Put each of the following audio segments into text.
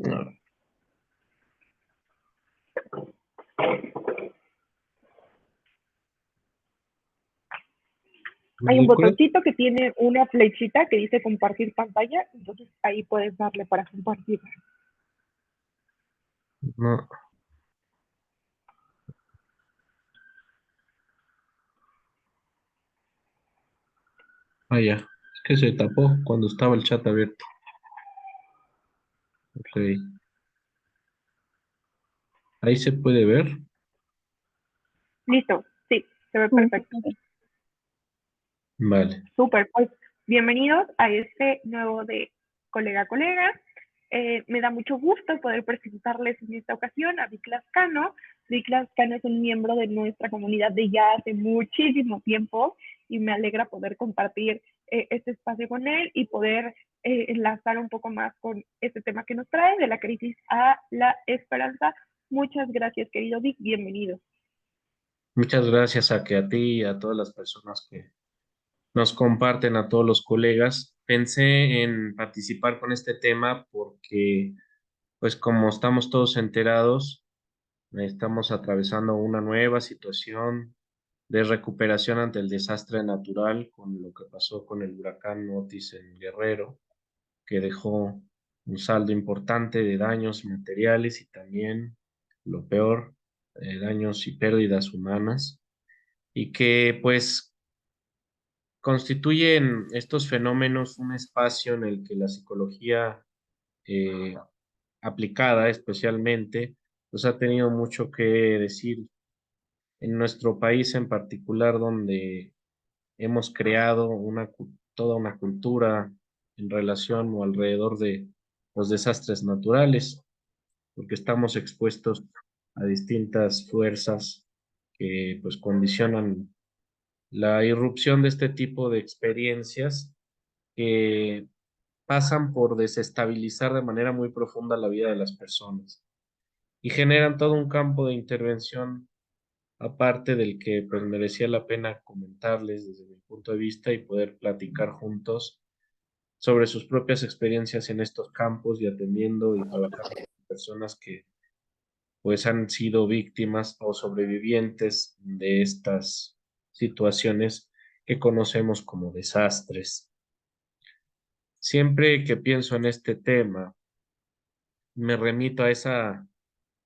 No. Hay un Nicolás. botoncito que tiene una flechita que dice compartir pantalla, entonces ahí puedes darle para compartir. No. Ah, ya. Es que se tapó cuando estaba el chat abierto. Ok. Ahí se puede ver. Listo, sí, se ve perfecto. Vale. Súper, pues bienvenidos a este nuevo de Colega a Colega. Me da mucho gusto poder presentarles en esta ocasión a Viklas Cano. Viklas Cano es un miembro de nuestra comunidad de ya hace muchísimo tiempo y me alegra poder compartir este espacio con él y poder enlazar un poco más con este tema que nos trae de la crisis a la esperanza. Muchas gracias, querido Vic, bienvenido. Muchas gracias a ti y a todas las personas que nos comparten, a todos los colegas. Pensé en participar con este tema porque, pues como estamos todos enterados, estamos atravesando una nueva situación de recuperación ante el desastre natural con lo que pasó con el huracán Otis en Guerrero, que dejó un saldo importante de daños materiales y también, lo peor, daños y pérdidas humanas, y que pues constituyen estos fenómenos un espacio en el que la psicología eh, aplicada especialmente, pues ha tenido mucho que decir en nuestro país en particular, donde hemos creado toda una cultura en relación o alrededor de los desastres naturales, porque estamos expuestos a distintas fuerzas que pues condicionan la irrupción de este tipo de experiencias que pasan por desestabilizar de manera muy profunda la vida de las personas y generan todo un campo de intervención aparte del que pues merecía la pena comentarles desde mi punto de vista y poder platicar juntos sobre sus propias experiencias en estos campos y atendiendo y trabajando con personas que pues han sido víctimas o sobrevivientes de estas situaciones que conocemos como desastres. Siempre que pienso en este tema, me remito a esa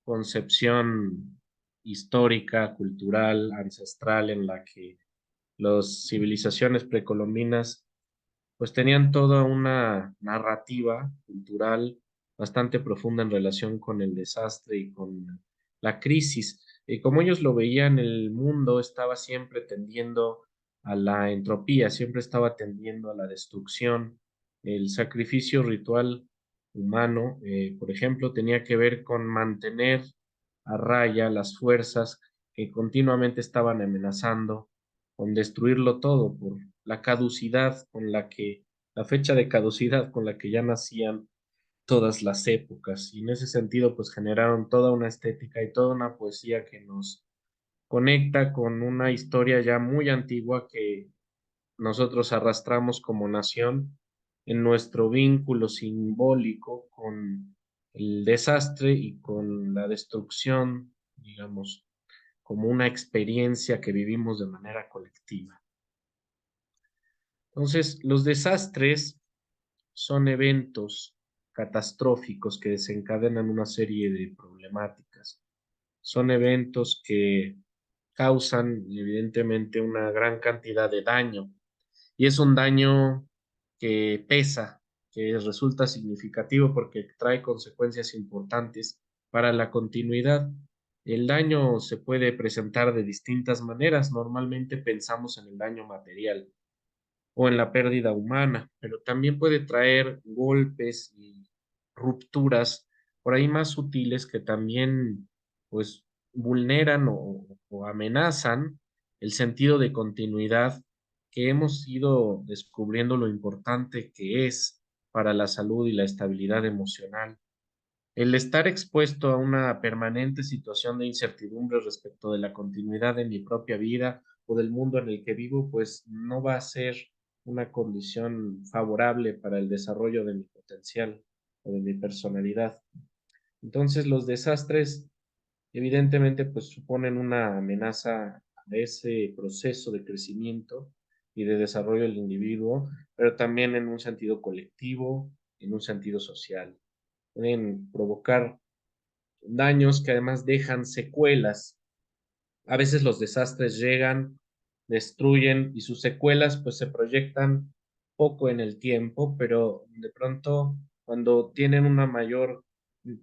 concepción histórica, cultural, ancestral en la que las civilizaciones precolombinas pues tenían toda una narrativa cultural bastante profunda en relación con el desastre y con la crisis. Y como ellos lo veían, el mundo estaba siempre tendiendo a la entropía, siempre estaba tendiendo a la destrucción. El sacrificio ritual humano, por ejemplo, tenía que ver con mantener a raya las fuerzas que continuamente estaban amenazando con destruirlo todo por la caducidad con la que, la fecha de caducidad con la que ya nacían todas las épocas. Y en ese sentido, pues generaron toda una estética y toda una poesía que nos conecta con una historia ya muy antigua que nosotros arrastramos como nación en nuestro vínculo simbólico con el desastre y con la destrucción, digamos, como una experiencia que vivimos de manera colectiva. Entonces, los desastres son eventos catastróficos que desencadenan una serie de problemáticas. Son eventos que causan evidentemente una gran cantidad de daño y es un daño que pesa, que resulta significativo porque trae consecuencias importantes para la continuidad. El daño se puede presentar de distintas maneras. Normalmente pensamos en el daño material o en la pérdida humana, pero también puede traer golpes y rupturas por ahí más sutiles que también pues vulneran o amenazan el sentido de continuidad que hemos ido descubriendo lo importante que es para la salud y la estabilidad emocional. El estar expuesto a una permanente situación de incertidumbre respecto de la continuidad de mi propia vida o del mundo en el que vivo, pues no va a ser una condición favorable para el desarrollo de mi potencial. o de mi personalidad. Entonces, los desastres evidentemente pues suponen una amenaza a ese proceso de crecimiento y de desarrollo del individuo, pero también en un sentido colectivo, en un sentido social. Pueden provocar daños que además dejan secuelas. A veces los desastres llegan, destruyen y sus secuelas pues se proyectan poco en el tiempo, pero de pronto cuando tienen una mayor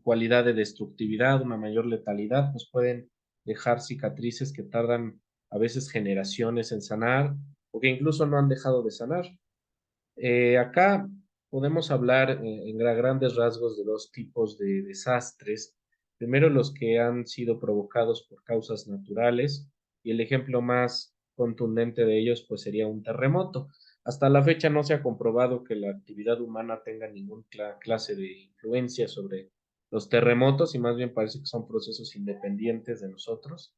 cualidad de destructividad, una mayor letalidad, pues pueden dejar cicatrices que tardan a veces generaciones en sanar o que incluso no han dejado de sanar. Acá podemos hablar en grandes rasgos de dos tipos de desastres. Primero, los que han sido provocados por causas naturales, y el ejemplo más contundente de ellos pues sería un terremoto. Hasta la fecha no se ha comprobado que la actividad humana tenga ninguna clase de influencia sobre los terremotos y más bien parece que son procesos independientes de nosotros,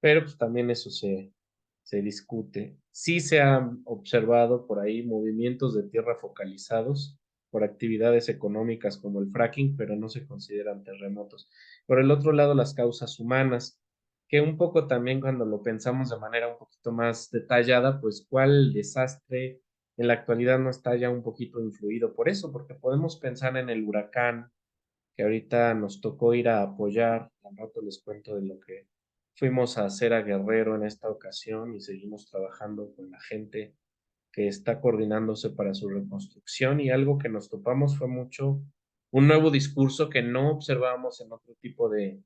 pero pues también eso se discute. Sí se han observado por ahí movimientos de tierra focalizados por actividades económicas como el fracking, pero no se consideran terremotos. Por el otro lado, las causas humanas, que un poco también cuando lo pensamos de manera un poquito más detallada, pues cuál desastre en la actualidad no está ya un poquito influido por eso, porque podemos pensar en el huracán que ahorita nos tocó ir a apoyar. Al rato les cuento de lo que fuimos a hacer a Guerrero en esta ocasión y seguimos trabajando con la gente que está coordinándose para su reconstrucción y algo que nos topamos fue mucho un nuevo discurso que no observábamos en otro tipo de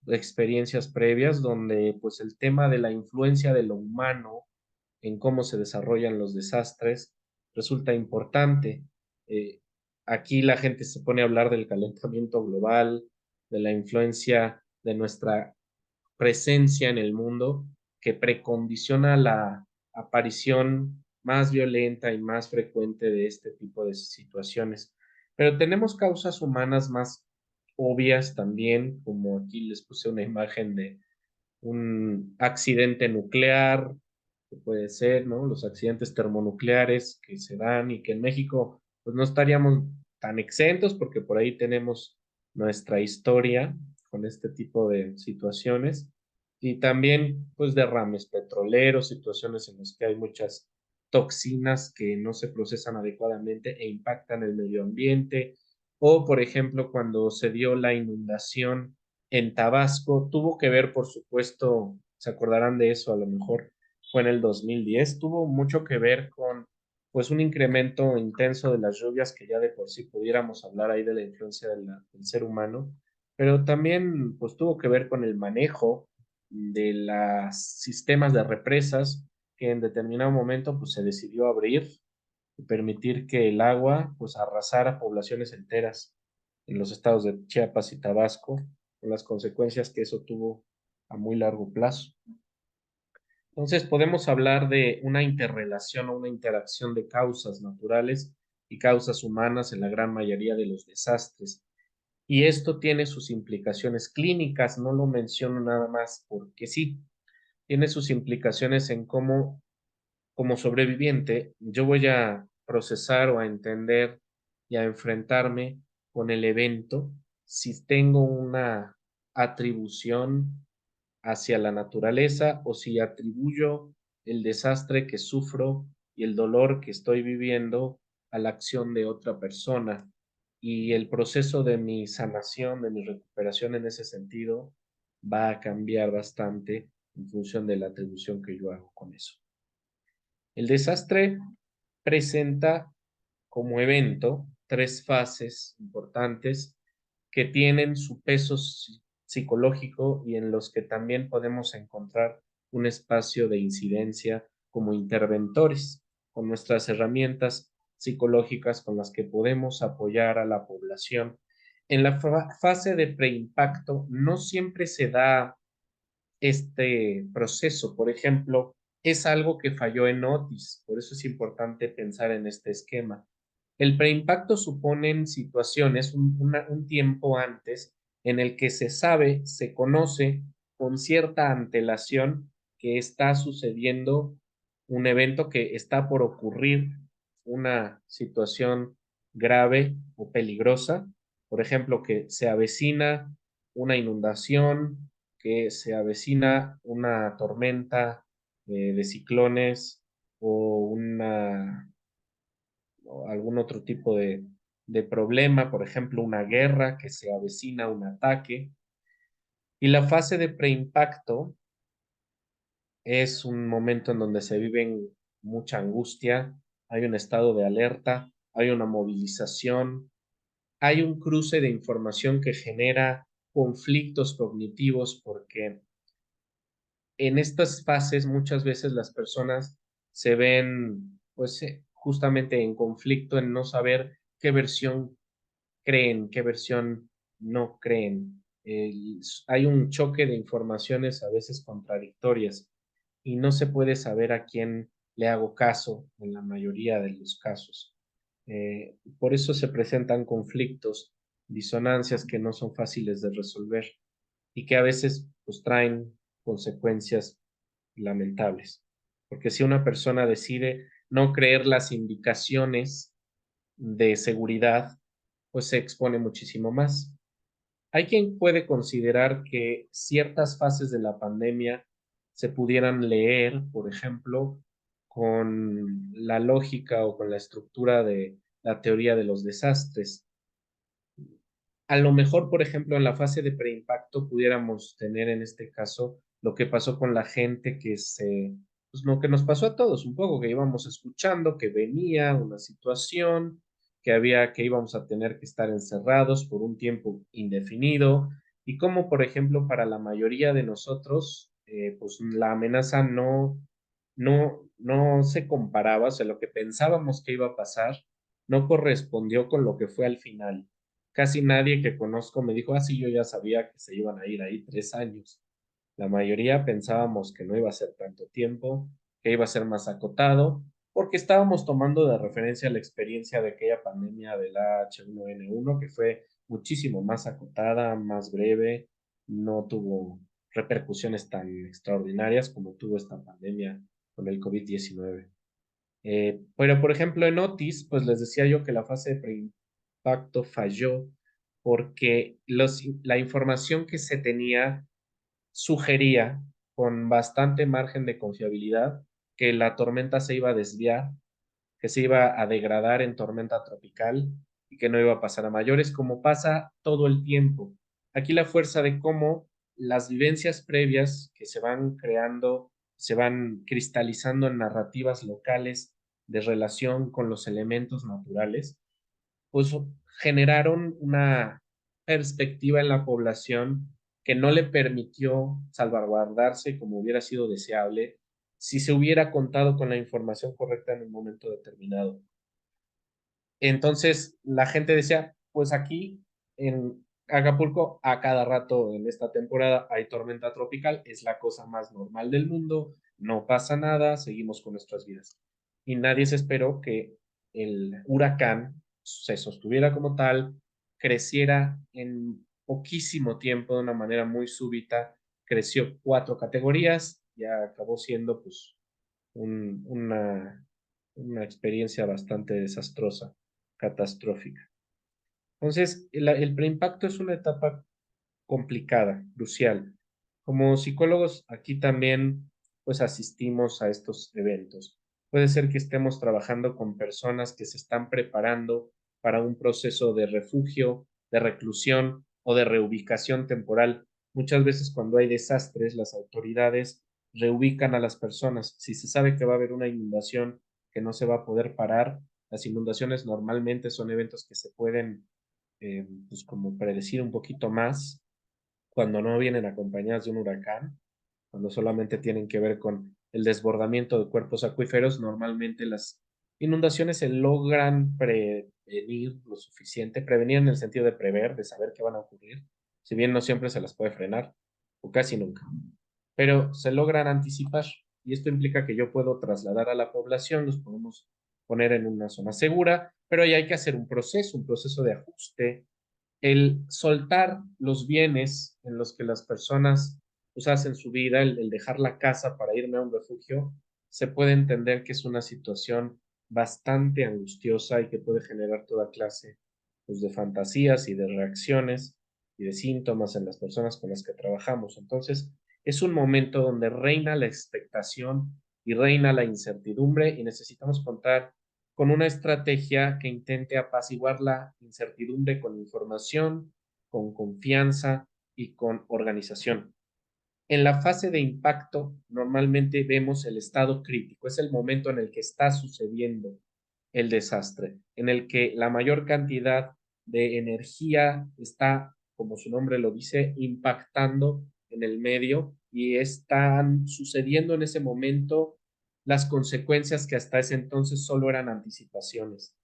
experiencias previas, donde pues el tema de la influencia de lo humano en cómo se desarrollan los desastres resulta importante. Eh, Aquí la gente se pone a hablar del calentamiento global, de la influencia de nuestra presencia en el mundo que precondiciona la aparición más violenta y más frecuente de este tipo de situaciones. Pero tenemos causas humanas más obvias también, como aquí les puse una imagen de un accidente nuclear, que puede ser, ¿no? Los accidentes termonucleares que se dan y que en México pues no estaríamos tan exentos porque por ahí tenemos nuestra historia con este tipo de situaciones y también pues derrames petroleros, situaciones en las que hay muchas toxinas que no se procesan adecuadamente e impactan el medio ambiente o por ejemplo cuando se dio la inundación en Tabasco, tuvo que ver por supuesto, se acordarán de eso a lo mejor fue en el 2010, tuvo mucho que ver con pues un incremento intenso de las lluvias que ya de por sí pudiéramos hablar ahí de la influencia del ser humano, pero también pues tuvo que ver con el manejo de los sistemas de represas que en determinado momento pues se decidió abrir y permitir que el agua pues arrasara poblaciones enteras en los estados de Chiapas y Tabasco, con las consecuencias que eso tuvo a muy largo plazo. Entonces podemos hablar de una interrelación o una interacción de causas naturales y causas humanas en la gran mayoría de los desastres. Y esto tiene sus implicaciones clínicas, no lo menciono nada más porque sí, tiene sus implicaciones en cómo, como sobreviviente, yo voy a procesar o a entender y a enfrentarme con el evento si tengo una atribución hacia la naturaleza o si atribuyo el desastre que sufro y el dolor que estoy viviendo a la acción de otra persona. Y el proceso de mi sanación, de mi recuperación en ese sentido, va a cambiar bastante en función de la atribución que yo hago con eso. El desastre presenta como evento tres fases importantes que tienen su peso psicológico y en los que también podemos encontrar un espacio de incidencia como interventores con nuestras herramientas psicológicas con las que podemos apoyar a la población. En la fase de preimpacto no siempre se da este proceso. Por ejemplo, es algo que falló en Otis, por eso es importante pensar en este esquema. El preimpacto supone situaciones, un tiempo antes, en el que se sabe, se conoce con cierta antelación que está sucediendo un evento que está por ocurrir, una situación grave o peligrosa. Por ejemplo, que se avecina una inundación, que se avecina una tormenta de ciclones o o algún otro tipo de problema, por ejemplo, una guerra, que se avecina un ataque. Y la fase de preimpacto es un momento en donde se vive mucha angustia, hay un estado de alerta, hay una movilización, hay un cruce de información que genera conflictos cognitivos porque en estas fases muchas veces las personas se ven pues justamente en conflicto en no saber qué versión creen, qué versión no creen. Hay un choque de informaciones a veces contradictorias y no se puede saber a quién le hago caso en la mayoría de los casos. Por eso se presentan conflictos, disonancias que no son fáciles de resolver y que a veces pues traen consecuencias lamentables. Porque si una persona decide no creer las indicaciones de seguridad, pues se expone muchísimo más. Hay quien puede considerar que ciertas fases de la pandemia se pudieran leer, por ejemplo, con la lógica o con la estructura de la teoría de los desastres. A lo mejor, por ejemplo, en la fase de preimpacto pudiéramos tener en este caso lo que pasó con la gente pues lo que nos pasó a todos un poco, que íbamos escuchando que venía una situación, que íbamos a tener que estar encerrados por un tiempo indefinido y como, por ejemplo, para la mayoría de nosotros, pues la amenaza no se comparaba, o sea, lo que pensábamos que iba a pasar no correspondió con lo que fue al final. Casi nadie que conozco me dijo, sí, yo ya sabía que se iban a ir ahí 3 años. La mayoría pensábamos que no iba a ser tanto tiempo, que iba a ser más acotado, porque estábamos tomando de referencia la experiencia de aquella pandemia del H1N1, que fue muchísimo más acotada, más breve, no tuvo repercusiones tan extraordinarias como tuvo esta pandemia con el COVID-19. Pero, por ejemplo, en Otis, pues les decía yo que la fase de preimpacto falló porque la información que se tenía sugería con bastante margen de confiabilidad que la tormenta se iba a desviar, que se iba a degradar en tormenta tropical y que no iba a pasar a mayores, como pasa todo el tiempo. Aquí la fuerza de cómo las vivencias previas que se van creando, se van cristalizando en narrativas locales de relación con los elementos naturales, pues generaron una perspectiva en la población que no le permitió salvaguardarse como hubiera sido deseable si se hubiera contado con la información correcta en un momento determinado. Entonces la gente decía, pues aquí en Acapulco a cada rato en esta temporada hay tormenta tropical, es la cosa más normal del mundo, no pasa nada, seguimos con nuestras vidas. Y nadie se esperó que el huracán se sostuviera como tal, creciera en poquísimo tiempo de una manera muy súbita, creció 4 categorías y acabó siendo pues una experiencia bastante desastrosa, catastrófica. Entonces, el preimpacto es una etapa complicada, crucial. Como psicólogos, aquí también pues asistimos a estos eventos. Puede ser que estemos trabajando con personas que se están preparando para un proceso de refugio, de reclusión o de reubicación temporal. Muchas veces cuando hay desastres, las autoridades reubican a las personas. Si se sabe que va a haber una inundación que no se va a poder parar, las inundaciones normalmente son eventos que se pueden pues como predecir un poquito más cuando no vienen acompañadas de un huracán, cuando solamente tienen que ver con el desbordamiento de cuerpos acuíferos, normalmente las inundaciones se logran prevenir lo suficiente, prevenir en el sentido de prever, de saber qué van a ocurrir, si bien no siempre se las puede frenar, o casi nunca, pero se logran anticipar y esto implica que yo puedo trasladar a la población, los podemos poner en una zona segura, pero ahí hay que hacer un proceso de ajuste, el soltar los bienes en los que las personas pues, hacen su vida, el dejar la casa para irme a un refugio, se puede entender que es una situación bastante angustiosa y que puede generar toda clase, pues, de fantasías y de reacciones y de síntomas en las personas con las que trabajamos. Entonces, es un momento donde reina la expectación y reina la incertidumbre y necesitamos contar con una estrategia que intente apaciguar la incertidumbre con información, con confianza y con organización. En la fase de impacto, normalmente vemos el estado crítico, es el momento en el que está sucediendo el desastre, en el que la mayor cantidad de energía está, como su nombre lo dice, impactando en el medio y están sucediendo en ese momento las consecuencias que hasta ese entonces solo eran anticipaciones.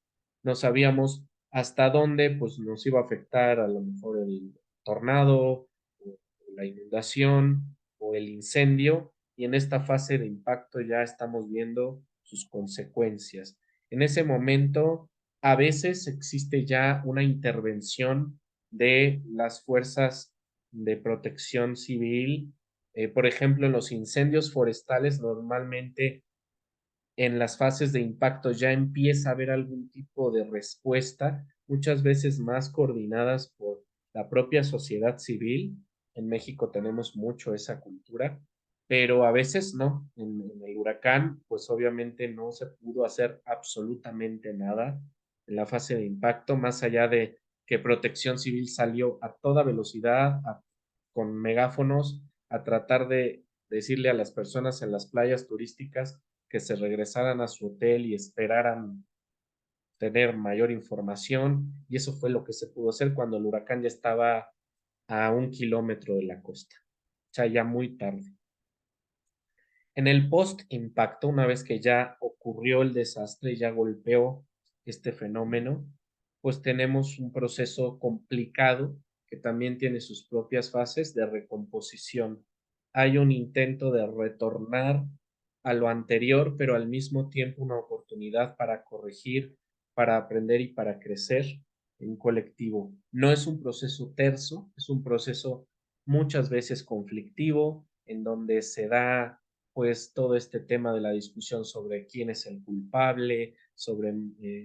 No sabíamos hasta dónde pues, nos iba a afectar a lo mejor el tornado o la inundación o el incendio, y en esta fase de impacto ya estamos viendo sus consecuencias. En ese momento, a veces existe ya una intervención de las fuerzas de protección civil. Por ejemplo, en los incendios forestales, normalmente en las fases de impacto ya empieza a haber algún tipo de respuesta, muchas veces más coordinadas por la propia sociedad civil. En México tenemos mucho esa cultura, pero a veces no. En el huracán, pues obviamente no se pudo hacer absolutamente nada en la fase de impacto, más allá de que Protección Civil salió a toda velocidad, con megáfonos, a tratar de decirle a las personas en las playas turísticas que se regresaran a su hotel y esperaran tener mayor información, y eso fue lo que se pudo hacer cuando el huracán ya estaba a 1 kilómetro de la costa, o sea, ya muy tarde. En el post-impacto, una vez que ya ocurrió el desastre, ya golpeó este fenómeno, pues tenemos un proceso complicado que también tiene sus propias fases de recomposición. Hay un intento de retornar a lo anterior, pero al mismo tiempo una oportunidad para corregir, para aprender y para crecer en colectivo. No es un proceso terso, es un proceso muchas veces conflictivo, en donde se da pues todo este tema de la discusión sobre quién es el culpable, sobre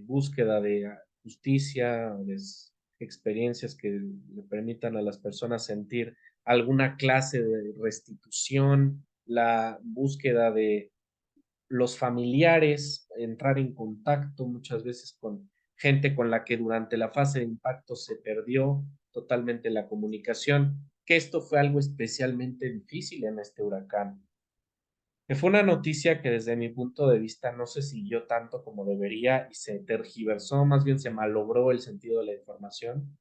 búsqueda de justicia, de experiencias que le permitan a las personas sentir alguna clase de restitución, la búsqueda de los familiares, entrar en contacto muchas veces con gente con la que durante la fase de impacto se perdió totalmente la comunicación, que esto fue algo especialmente difícil en este huracán, que fue una noticia que desde mi punto de vista no se siguió tanto como debería y se tergiversó, más bien se malogró el sentido de la información,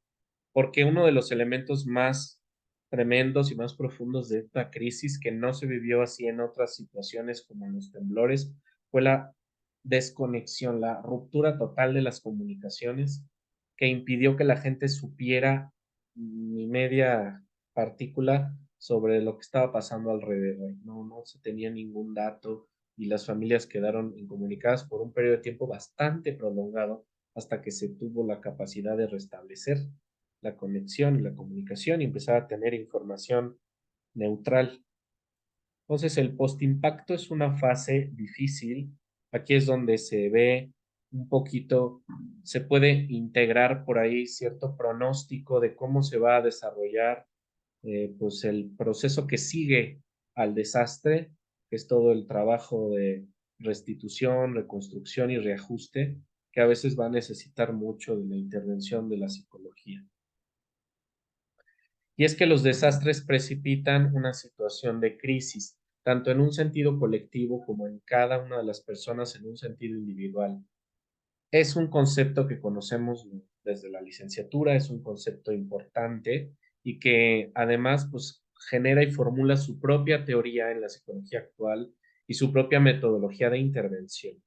porque uno de los elementos más tremendos y más profundos de esta crisis, que no se vivió así en otras situaciones como en los temblores, fue la desconexión, la ruptura total de las comunicaciones, que impidió que la gente supiera ni media partícula sobre lo que estaba pasando alrededor. No se tenía ningún dato y las familias quedaron incomunicadas por un periodo de tiempo bastante prolongado hasta que se tuvo la capacidad de restablecer la conexión y la comunicación y empezar a tener información neutral. Entonces, el postimpacto es una fase difícil. Aquí es donde se ve un poquito, se puede integrar por ahí cierto pronóstico de cómo se va a desarrollar pues el proceso que sigue al desastre, que es todo el trabajo de restitución, reconstrucción y reajuste, que a veces va a necesitar mucho de la intervención de la psicología. Y es que los desastres precipitan una situación de crisis, tanto en un sentido colectivo como en cada una de las personas en un sentido individual. Es un concepto que conocemos desde la licenciatura, es un concepto importante y que además pues, genera y formula su propia teoría en la psicología actual y su propia metodología de intervención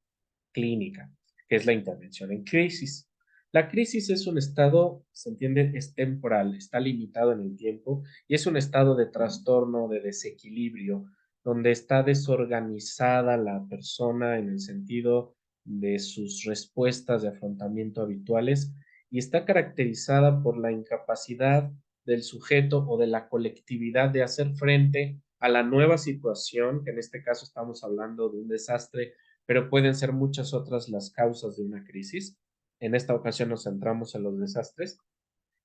clínica, que es la intervención en crisis. La crisis es un estado, se entiende, es temporal, está limitado en el tiempo y es un estado de trastorno, de desequilibrio, donde está desorganizada la persona en el sentido de sus respuestas de afrontamiento habituales y está caracterizada por la incapacidad del sujeto o de la colectividad de hacer frente a la nueva situación, que en este caso estamos hablando de un desastre, pero pueden ser muchas otras las causas de una crisis. En esta ocasión nos centramos en los desastres.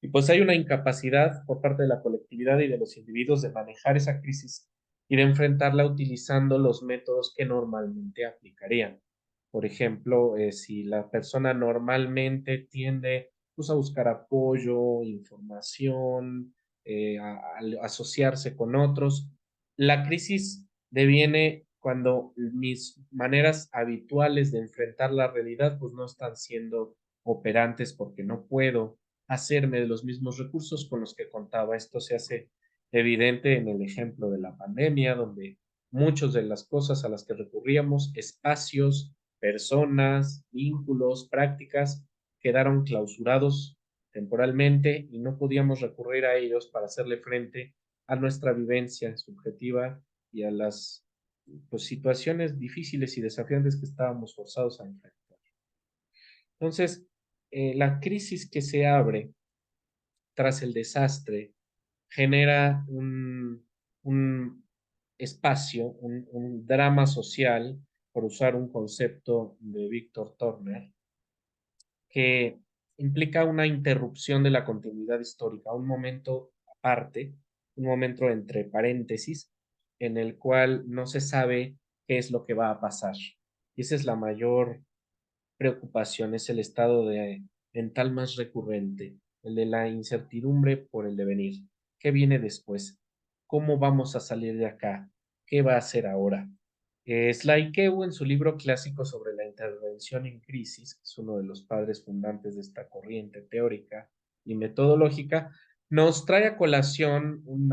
Y pues hay una incapacidad por parte de la colectividad y de los individuos de manejar esa crisis y de enfrentarla utilizando los métodos que normalmente aplicarían. Por ejemplo, si la persona normalmente tiende pues, a buscar apoyo, información, a asociarse con otros, la crisis deviene cuando mis maneras habituales de enfrentar la realidad pues no están siendo operantes porque no puedo hacerme de los mismos recursos con los que contaba. Esto se hace evidente en el ejemplo de la pandemia, donde muchas de las cosas a las que recurríamos, espacios, personas, vínculos, prácticas, quedaron clausurados temporalmente y no podíamos recurrir a ellos para hacerle frente a nuestra vivencia subjetiva y a las pues, situaciones difíciles y desafiantes que estábamos forzados a enfrentar. Entonces, la crisis que se abre tras el desastre genera un espacio, un drama social, por usar un concepto de Víctor Turner, que implica una interrupción de la continuidad histórica, un momento aparte, un momento entre paréntesis, en el cual no se sabe qué es lo que va a pasar. Y esa es la mayor preocupación, es el estado de mental más recurrente, el de la incertidumbre por el devenir. ¿Qué viene después? ¿Cómo vamos a salir de acá? ¿Qué va a hacer ahora? Slaikeau, en su libro clásico sobre la intervención en crisis, que es uno de los padres fundantes de esta corriente teórica y metodológica, nos trae a colación un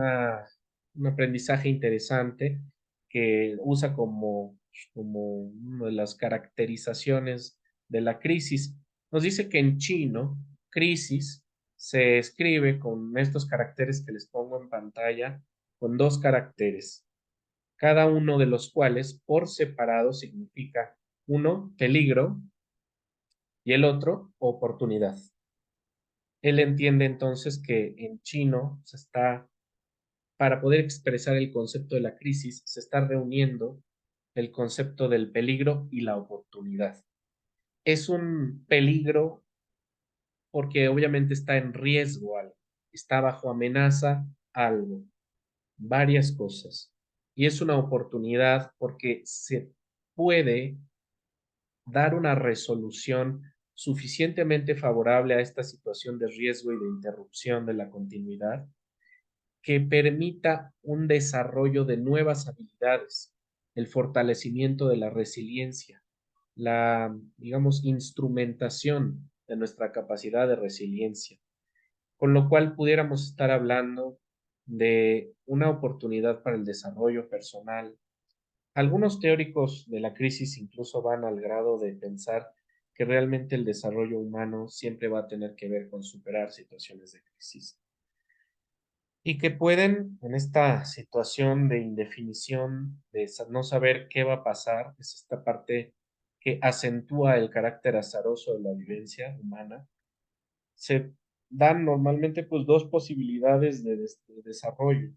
aprendizaje interesante que usa como una de las caracterizaciones de la crisis. Nos dice que en chino, crisis se escribe con estos caracteres que les pongo en pantalla, con dos caracteres, cada uno de los cuales por separado significa uno, peligro, y el otro, oportunidad. Él entiende entonces que en chino se está, para poder expresar el concepto de la crisis, se está reuniendo el concepto del peligro y la oportunidad. Es un peligro porque obviamente está en riesgo algo, está bajo amenaza algo, varias cosas. Y es una oportunidad porque se puede dar una resolución suficientemente favorable a esta situación de riesgo y de interrupción de la continuidad que permita un desarrollo de nuevas habilidades, el fortalecimiento de la resiliencia, la, digamos, instrumentación de nuestra capacidad de resiliencia, con lo cual pudiéramos estar hablando de una oportunidad para el desarrollo personal. Algunos teóricos de la crisis incluso van al grado de pensar que realmente el desarrollo humano siempre va a tener que ver con superar situaciones de crisis y que pueden, en esta situación de indefinición, de no saber qué va a pasar, es esta parte que acentúa el carácter azaroso de la vivencia humana, se dan normalmente pues dos posibilidades de desarrollo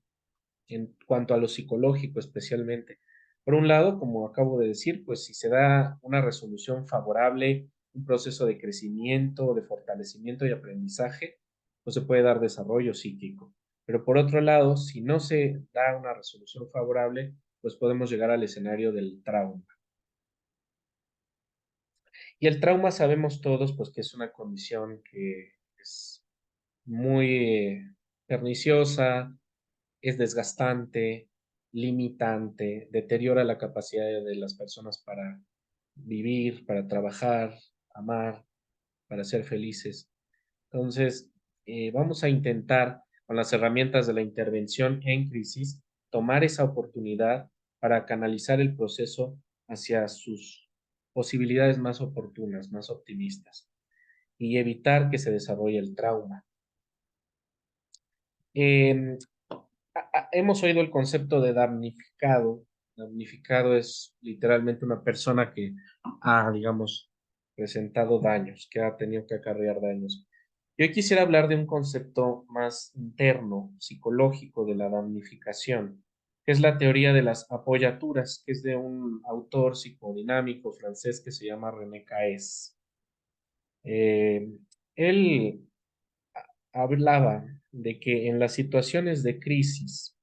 en cuanto a lo psicológico especialmente. Por un lado, como acabo de decir, pues si se da una resolución favorable, un proceso de crecimiento, de fortalecimiento y aprendizaje, pues se puede dar desarrollo psíquico. Pero por otro lado, si no se da una resolución favorable, pues podemos llegar al escenario del trauma. Y el trauma sabemos todos, pues que es una condición que es muy perniciosa, es desgastante, limitante, deteriora la capacidad de las personas para vivir, para trabajar, amar, para ser felices. Entonces, vamos a intentar, con las herramientas de la intervención en crisis, tomar esa oportunidad para canalizar el proceso hacia sus posibilidades más oportunas, más optimistas, y evitar que se desarrolle el trauma. Eh, Hemos oído el concepto de damnificado. Damnificado es literalmente una persona que ha, digamos, presentado daños, que ha tenido que acarrear daños. Yo quisiera hablar de un concepto más interno, psicológico de la damnificación. que es la teoría de las apoyaturas, que es de un autor psicodinámico francés que se llama René Caes. Eh, Él hablaba de que en las situaciones de crisis,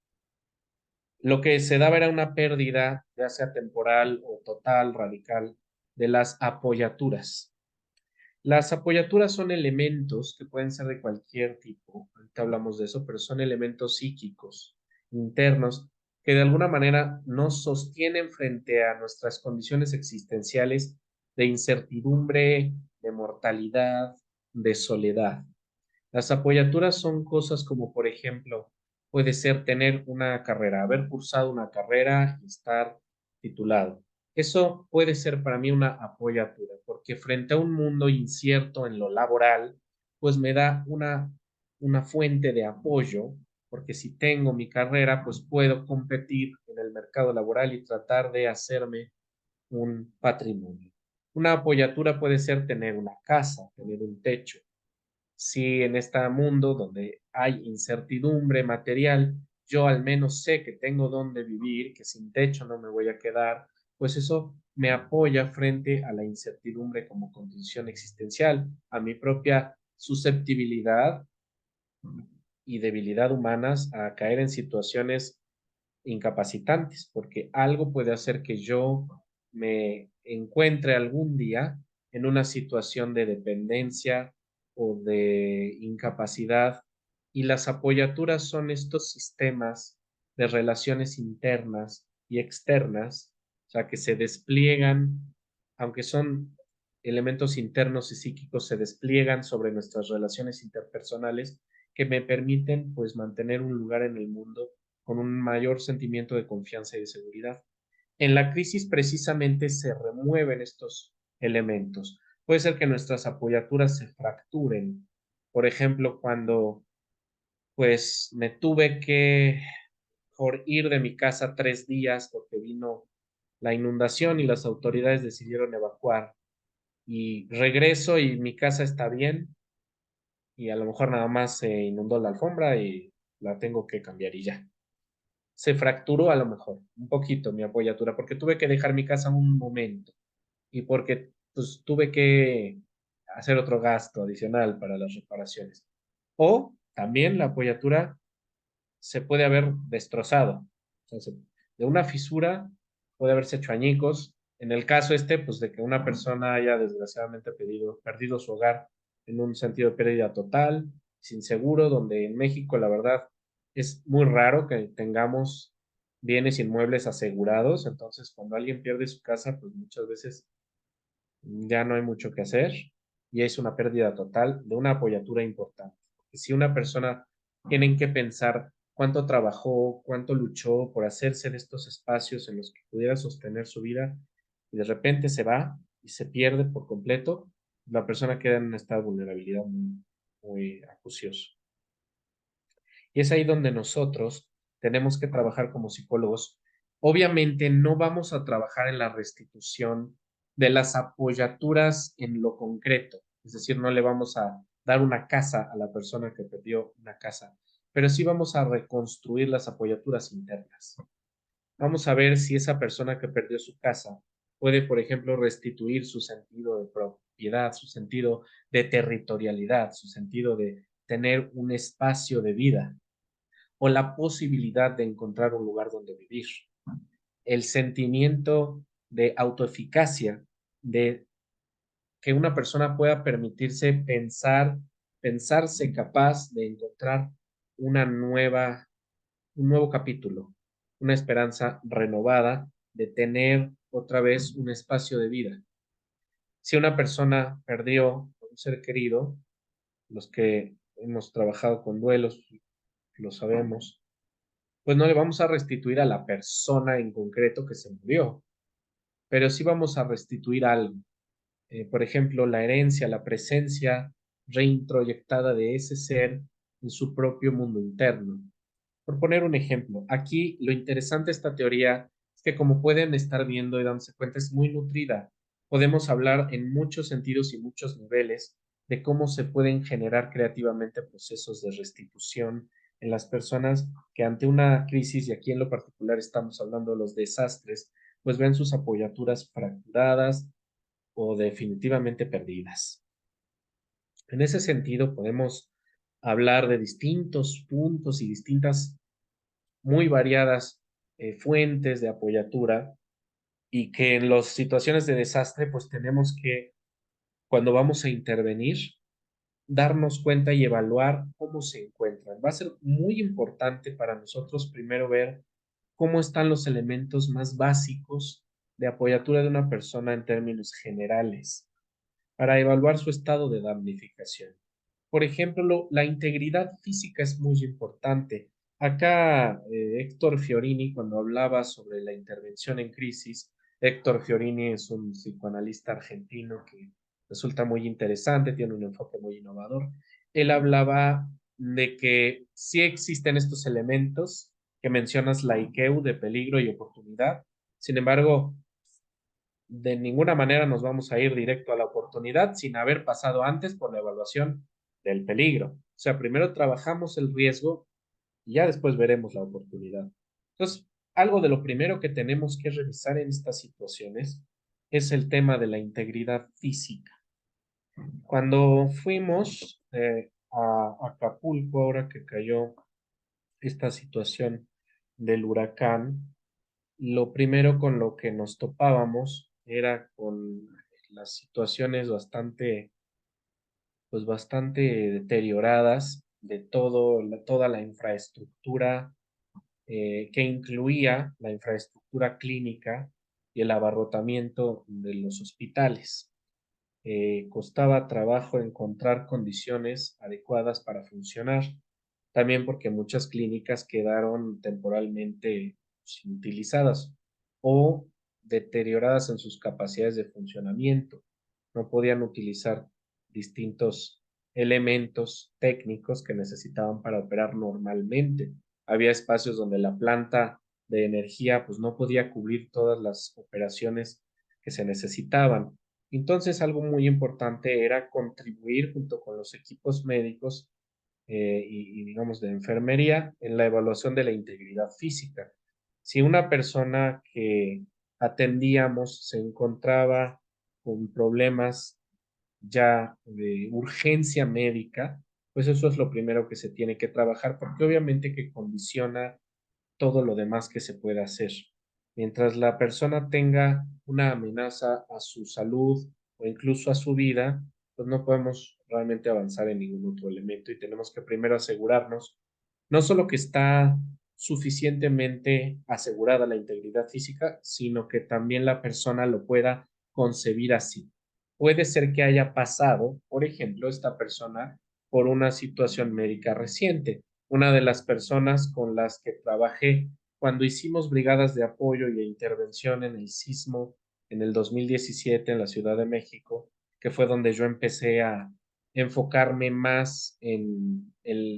lo que se daba era una pérdida, ya sea temporal o total, radical, de las apoyaturas. Las apoyaturas son elementos que pueden ser de cualquier tipo, ahorita hablamos de eso, pero son elementos psíquicos, internos, que de alguna manera nos sostienen frente a nuestras condiciones existenciales de incertidumbre, de mortalidad, de soledad. Las apoyaturas son cosas como, por ejemplo, puede ser tener una carrera, haber cursado una carrera y estar titulado. Eso puede ser para mí una apoyatura, porque frente a un mundo incierto en lo laboral, pues me da una fuente de apoyo, porque si tengo mi carrera, pues puedo competir en el mercado laboral y tratar de hacerme un patrimonio. Una apoyatura puede ser tener una casa, tener un techo. Si en este mundo donde hay incertidumbre material, yo al menos sé que tengo dónde vivir, que sin techo no me voy a quedar, pues eso me apoya frente a la incertidumbre como condición existencial, a mi propia susceptibilidad y debilidad humanas a caer en situaciones incapacitantes, porque algo puede hacer que yo me encuentre algún día en una situación de dependencia o de incapacidad, y las apoyaturas son estos sistemas de relaciones internas y externas, o sea, que se despliegan, aunque son elementos internos y psíquicos, se despliegan sobre nuestras relaciones interpersonales que me permiten pues mantener un lugar en el mundo con un mayor sentimiento de confianza y de seguridad. En la crisis precisamente se remueven estos elementos. Puede ser que nuestras apoyaturas se fracturen. Por ejemplo, cuando pues me tuve que por ir de mi casa 3 días porque vino la inundación y las autoridades decidieron evacuar. Y regreso y mi casa está bien y a lo mejor nada más se inundó la alfombra y la tengo que cambiar y ya. Se fracturó a lo mejor un poquito mi apoyatura porque tuve que dejar mi casa un momento y porque pues tuve que hacer otro gasto adicional para las reparaciones. O también la apoyatura se puede haber destrozado. O sea, de una fisura puede haberse hecho añicos. En el caso este, pues de que una persona haya desgraciadamente perdido su hogar en un sentido de pérdida total, sin seguro, donde en México la verdad es muy raro que tengamos bienes inmuebles asegurados. Entonces, cuando alguien pierde su casa, pues muchas veces ya no hay mucho que hacer y es una pérdida total de una apoyatura importante. Porque si una persona tienen que pensar cuánto trabajó, cuánto luchó por hacerse de estos espacios en los que pudiera sostener su vida y de repente se va y se pierde por completo, la persona queda en un estado de vulnerabilidad muy, muy acucioso. Y es ahí donde nosotros tenemos que trabajar como psicólogos. Obviamente no vamos a trabajar en la restitución de las apoyaturas en lo concreto, es decir, no le vamos a dar una casa a la persona que perdió una casa, pero sí vamos a reconstruir las apoyaturas internas. Vamos a ver si esa persona que perdió su casa puede, por ejemplo, restituir su sentido de propiedad, su sentido de territorialidad, su sentido de tener un espacio de vida o la posibilidad de encontrar un lugar donde vivir. El sentimiento de autoeficacia, de que una persona pueda permitirse pensarse capaz de encontrar un nuevo capítulo, una esperanza renovada de tener otra vez un espacio de vida. Si una persona perdió a un ser querido, los que hemos trabajado con duelos, lo sabemos, pues no le vamos a restituir a la persona en concreto que se murió, pero sí vamos a restituir algo. Por ejemplo, la herencia, la presencia reintroyectada de ese ser en su propio mundo interno. Por poner un ejemplo, aquí lo interesante de esta teoría es que como pueden estar viendo y dándose cuenta, es muy nutrida. Podemos hablar en muchos sentidos y muchos niveles de cómo se pueden generar creativamente procesos de restitución en las personas que ante una crisis, y aquí en lo particular estamos hablando de los desastres, pues ven sus apoyaturas fracturadas o definitivamente perdidas. En ese sentido, podemos hablar de distintos puntos y distintas muy variadas fuentes de apoyatura y que en las situaciones de desastre, pues tenemos que, cuando vamos a intervenir, darnos cuenta y evaluar cómo se encuentran. Va a ser muy importante para nosotros primero ver cómo están los elementos más básicos de apoyatura de una persona en términos generales, para evaluar su estado de damnificación. Por ejemplo, la integridad física es muy importante. Acá Héctor Fiorini, cuando hablaba sobre la intervención en crisis, Héctor Fiorini es un psicoanalista argentino que resulta muy interesante, tiene un enfoque muy innovador. Él hablaba de que sí existen estos elementos que mencionas, la IKEU de peligro y oportunidad. Sin embargo, de ninguna manera nos vamos a ir directo a la oportunidad sin haber pasado antes por la evaluación del peligro. O sea, primero trabajamos el riesgo y ya después veremos la oportunidad. Entonces, algo de lo primero que tenemos que revisar en estas situaciones es el tema de la integridad física. Cuando fuimos a Acapulco, ahora que cayó esta situación del huracán, lo primero con lo que nos topábamos era con las situaciones pues bastante deterioradas de toda la infraestructura que incluía la infraestructura clínica y el abarrotamiento de los hospitales. Costaba trabajo encontrar condiciones adecuadas para funcionar, también porque muchas clínicas quedaron temporalmente pues, utilizadas o deterioradas en sus capacidades de funcionamiento. No podían utilizar distintos elementos técnicos que necesitaban para operar normalmente. Había espacios donde la planta de energía pues no podía cubrir todas las operaciones que se necesitaban. Entonces, algo muy importante era contribuir junto con los equipos médicos digamos, de enfermería en la evaluación de la integridad física. Si una persona que atendíamos se encontraba con problemas ya de urgencia médica, pues eso es lo primero que se tiene que trabajar, porque obviamente que condiciona todo lo demás que se puede hacer. Mientras la persona tenga una amenaza a su salud o incluso a su vida, pues no podemos realmente avanzar en ningún otro elemento y tenemos que primero asegurarnos no solo que está suficientemente asegurada la integridad física, sino que también la persona lo pueda concebir así. Puede ser que haya pasado, por ejemplo, esta persona por una situación médica reciente. Una de las personas con las que trabajé cuando hicimos brigadas de apoyo y de intervención en el sismo en el 2017 en la Ciudad de México, que fue donde yo empecé a enfocarme más en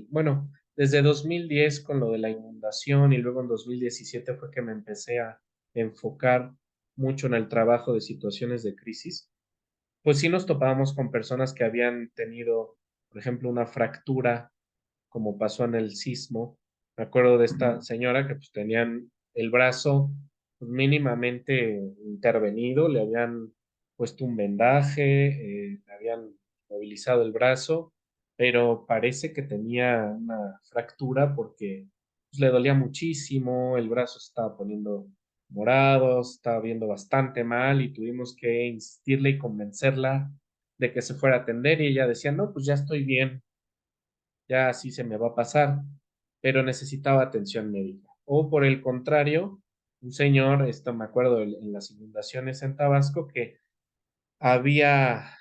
bueno, desde 2010 con lo de la inundación y luego en 2017 fue que me empecé a enfocar mucho en el trabajo de situaciones de crisis, pues sí nos topábamos con personas que habían tenido, por ejemplo, una fractura, como pasó en el sismo. Me acuerdo de esta señora que pues tenían el brazo pues, mínimamente intervenido, le habían puesto un vendaje, le habían movilizado el brazo, pero parece que tenía una fractura porque pues, le dolía muchísimo, el brazo se estaba poniendo morado, estaba viendo bastante mal y tuvimos que insistirle y convencerla de que se fuera a atender y ella decía, no, pues ya estoy bien, ya así se me va a pasar, pero necesitaba atención médica. O por el contrario, un señor, esto me acuerdo en las inundaciones en Tabasco, que había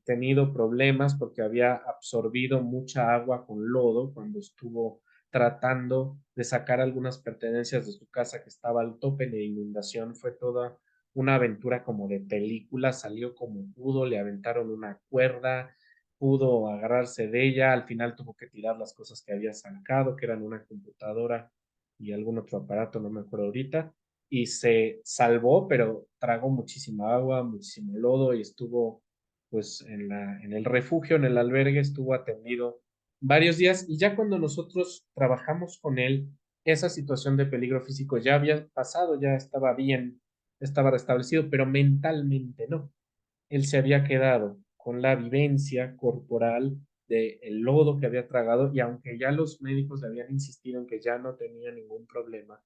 tenido problemas porque había absorbido mucha agua con lodo cuando estuvo tratando de sacar algunas pertenencias de su casa que estaba al tope de inundación. Fue toda una aventura como de película, salió como pudo, le aventaron una cuerda, pudo agarrarse de ella, al final tuvo que tirar las cosas que había sacado, que eran una computadora y algún otro aparato, no me acuerdo ahorita, y se salvó, pero tragó muchísima agua, muchísimo lodo y estuvo pues en el refugio, en el albergue, estuvo atendido varios días y ya cuando nosotros trabajamos con él, esa situación de peligro físico ya había pasado, ya estaba bien, estaba restablecido, pero mentalmente no. Él se había quedado con la vivencia corporal del lodo que había tragado y aunque ya los médicos le habían insistido en que ya no tenía ningún problema,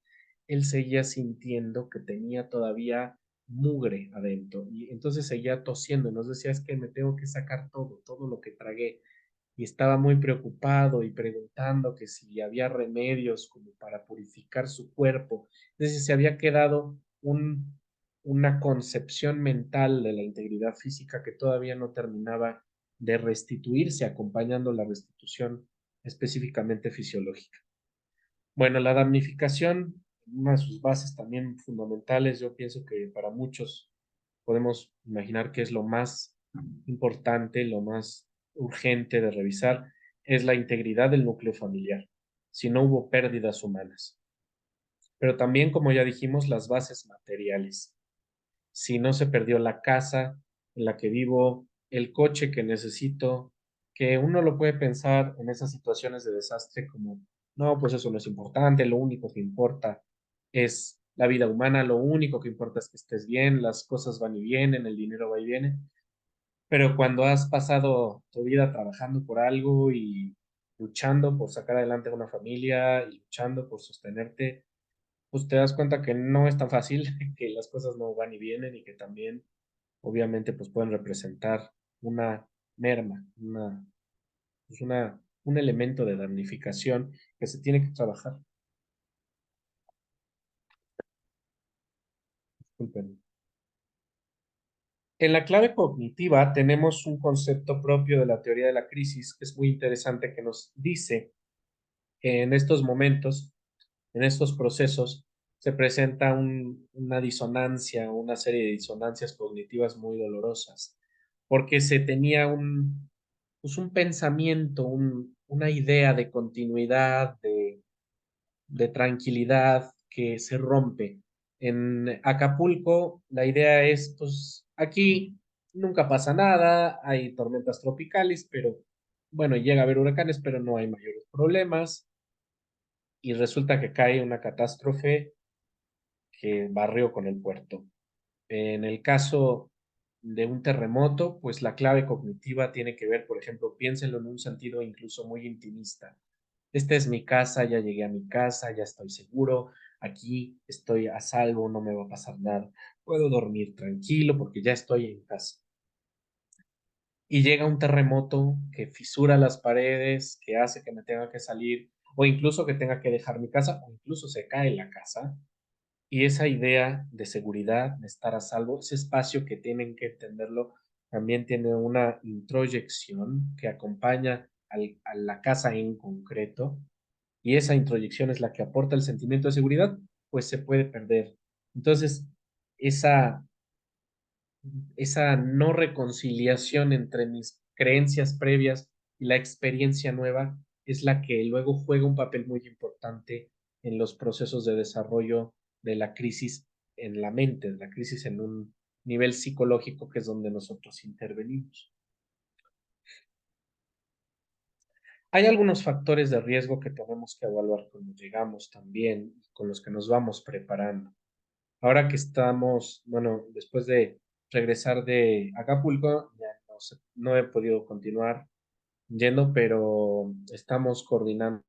él seguía sintiendo que tenía todavía mugre adentro y entonces seguía tosiendo y nos decía es que me tengo que sacar todo, todo lo que tragué y estaba muy preocupado y preguntando que si había remedios como para purificar su cuerpo. Entonces se había quedado una concepción mental de la integridad física que todavía no terminaba de restituirse, acompañando la restitución específicamente fisiológica. Bueno, la damnificación, una de sus bases también fundamentales, yo pienso que para muchos podemos imaginar que es lo más importante, lo más urgente de revisar, es la integridad del núcleo familiar, si no hubo pérdidas humanas. Pero también, como ya dijimos, las bases materiales. Si no se perdió la casa en la que vivo, el coche que necesito, que uno lo puede pensar en esas situaciones de desastre como, no, pues eso no es importante, lo único que importa es la vida humana, lo único que importa es que estés bien, las cosas van y vienen, el dinero va y viene, pero cuando has pasado tu vida trabajando por algo y luchando por sacar adelante a una familia y luchando por sostenerte, pues te das cuenta que no es tan fácil, que las cosas no van y vienen y que también obviamente pues pueden representar una merma, pues un elemento de damnificación que se tiene que trabajar. Disculpen. En la clave cognitiva tenemos un concepto propio de la teoría de la crisis que es muy interesante que nos dice que en estos momentos, en estos procesos, se presenta una disonancia, una serie de disonancias cognitivas muy dolorosas, porque se tenía pues un pensamiento, una idea de continuidad, de tranquilidad que se rompe. En Acapulco, la idea es, pues aquí nunca pasa nada, hay tormentas tropicales, pero bueno, llega a haber huracanes, pero no hay mayores problemas. Y resulta que cae una catástrofe que barrió con el puerto. En el caso de un terremoto, pues la clave cognitiva tiene que ver, por ejemplo, piénsenlo en un sentido incluso muy intimista. Esta es mi casa, ya llegué a mi casa, ya estoy seguro, aquí estoy a salvo, no me va a pasar nada, puedo dormir tranquilo porque ya estoy en casa. Y llega un terremoto que fisura las paredes, que hace que me tenga que salir, o incluso que tenga que dejar mi casa, o incluso se cae la casa. Y esa idea de seguridad, de estar a salvo, ese espacio que tienen que entenderlo, también tiene una introyección que acompaña a la casa en concreto, y esa introyección es la que aporta el sentimiento de seguridad, pues se puede perder. Entonces, esa, esa no reconciliación entre mis creencias previas y la experiencia nueva es la que luego juega un papel muy importante en los procesos de desarrollo de la crisis en la mente, de la crisis en un nivel psicológico que es donde nosotros intervenimos. Hay algunos factores de riesgo que tenemos que evaluar cuando llegamos también, con los que nos vamos preparando. Ahora que estamos, bueno, después de regresar de Acapulco, ya no he podido continuar yendo, pero estamos coordinando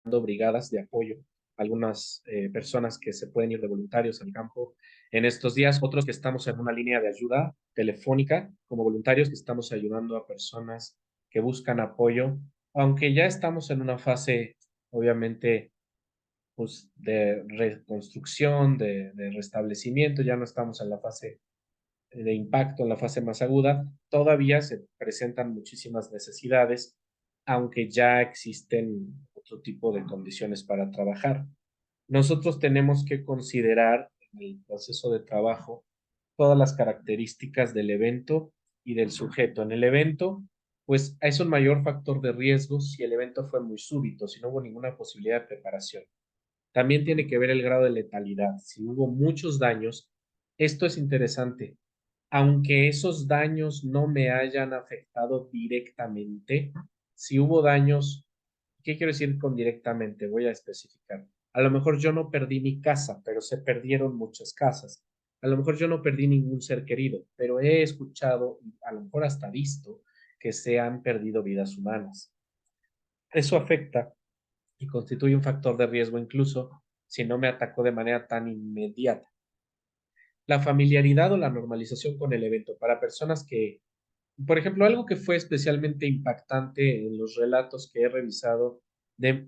brigadas de apoyo. Algunas personas que se pueden ir de voluntarios al campo en estos días, otros que estamos en una línea de ayuda telefónica como voluntarios que estamos ayudando a personas que buscan apoyo, aunque ya estamos en una fase, obviamente, pues, de reconstrucción, de restablecimiento, ya no estamos en la fase de impacto, en la fase más aguda, todavía se presentan muchísimas necesidades, aunque ya existen otro tipo de condiciones para trabajar. Nosotros tenemos que considerar en el proceso de trabajo todas las características del evento y del sujeto. En el evento, pues es un mayor factor de riesgo si el evento fue muy súbito, si no hubo ninguna posibilidad de preparación. También tiene que ver el grado de letalidad. Si hubo muchos daños, esto es interesante. aunque esos daños no me hayan afectado directamente, si hubo daños, ¿qué quiero decir con directamente? Voy a especificar. A lo mejor yo no perdí mi casa, pero se perdieron muchas casas. A lo mejor yo no perdí ningún ser querido, pero he escuchado, a lo mejor hasta visto, que se han perdido vidas humanas. Eso afecta y constituye un factor de riesgo incluso si no me atacó de manera tan inmediata. La familiaridad o la normalización con el evento para personas que, por ejemplo, algo que fue especialmente impactante en los relatos que he revisado,